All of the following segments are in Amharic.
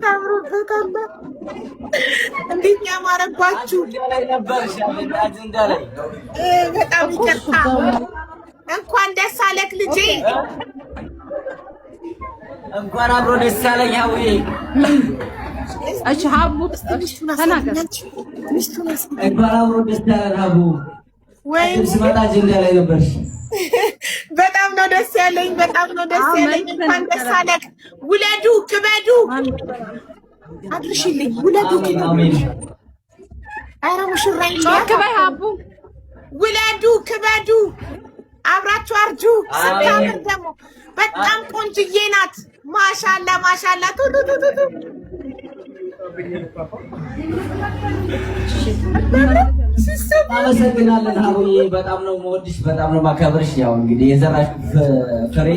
ታምሩ ተካባ እንዴት ያማረባችሁ በጣም ይቅርታ እንኳን ደስ አለክ ልጄ እንኳን አብሮ ደስ አለኝ ሀውዬ እሺ ሀቡ ተናገር እንኳን አብሮ ደስ አለን ሀቡ ወይ ስመጣ አጀንዳ ላይ ነበርሽ በጣም ነው ደስ ያለኝ በጣም ነው ደስ ያለኝ እንኳን ደስ አለክ ውለዱ ክበዱ አድርሽልኝ ውለዱ አሜን አይራ ሙሽራይ ክበይ ሀቡ ውለዱ ክበዱ አብራችሁ አርጁ ስታምር ደግሞ በጣም ቆንጅዬ ናት ማሻአላ ማሻአላ ቱቱ ቱቱ አመሰግናለን ሀቡዬ በጣም ነው የምወድሽ በጣም ነው ማከብርሽ ያው እንግዲህ የዘራሽ ፍሬ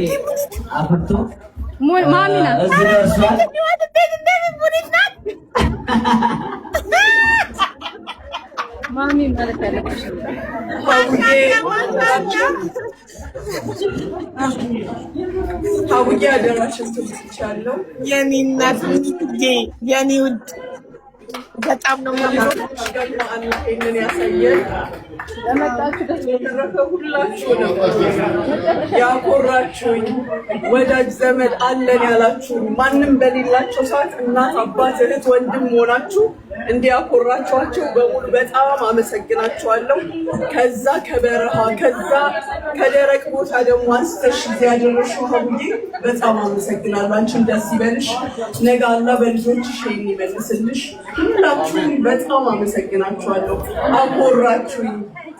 አፍርቶ ማሚ ናት እዚህ ደርሷል ማሚ ማለት ያለብሽ ሀቡዬ አደራሽን ትልቻለሁ የኔ እናት የኔ ውድ በጣም ነው ይህንን ያሳየን ለመጣችሁ ደስ የተረፈ ሁላችሁንም ያኮራችሁኝ ወዳጅ ዘመድ አለን ያላችሁኝ ማንም በሌላቸው ሰዓት እናት አባት እህት ወንድም ሆናችሁ እንዲያኮራችኋቸው በሙሉ በጣም አመሰግናችኋለሁ። ከዛ ከበረሃ ከዛ ከደረቅ ቦታ ደግሞ አንስተሽ እዚህ ያደረስሽው ሀቡዬ በጣም አመሰግናለሁ። አንቺም ደስ ይበልሽ። ነገ አላህ በልጆችሽ ይሄን ይመልስልሽ። ሁላችሁም በጣም አመሰግናችኋለሁ። አኮራችሁኝ።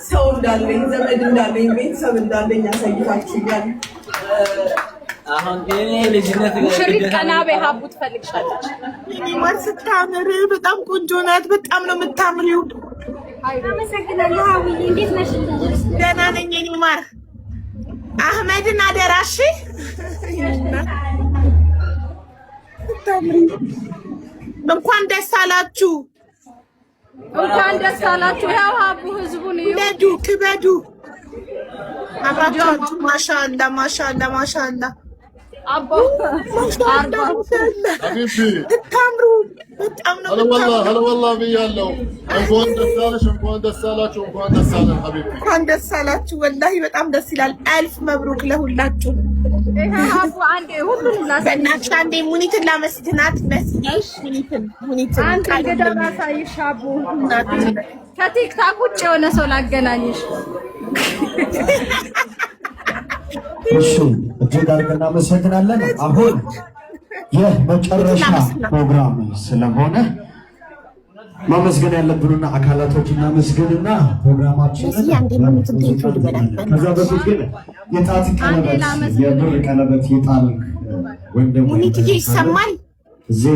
ሰው እንዳለኝ ዘመድ እንዳለኝ ቤተሰብ እንዳለኝ ያሳይታችሁኛል። አሁን ግን ልጅነት ሙሽሪት ቀና በይ ሀቡ ትፈልግሻለች። የኔ ማር ስታምር በጣም ቆንጆ ናት በጣም ነው የምታምሪው አመሰግናለሁ ሀቡዬ እንዴት ነሽ ደህና ነኝ የኔ ማር አህመድን አደራሽ እንኳን ደስ አላችሁ እንኳን ደስ አላችሁ ያው ሀቡ ህዝቡን ውለዱ ክበዱ አብራችሁ ማሻአላ ማሻአላ ማሻአላ አባ ታምሩ በጣም ነው هلا والله ብያለሁ እንኳን ደስ አለሽ እንኳን ደስ አላችሁ እንኳን ደስ አለን ሀቢቢ እንኳን ደስ አላችሁ ወላሂ በጣም ደስ ይላል አልፍ መብሩክ ለሁላችሁ ይሄ ሀቡ አንዴ ሁሉንም በእናትሽ አንዴ ሙኒትን ላመስግናት መስጊሽ ሙኒትን አንተ ገዳም አሳይሽ ሀቡ ከቲክታክ ውጭ የሆነ ሰው ላገናኝሽ እሺ እጅግ አድርገን እናመሰግናለን። አሁን የመጨረሻ ፕሮግራም ስለሆነ ማመስገን ያለብንና አካላቶች እናመስግንና ፕሮግራማችንን ከዛ በፊት ግን የጣት ቀለበት የብር ቀለበት የጣል ወይም ደግሞ ሙኒት ይሰማል እዚህ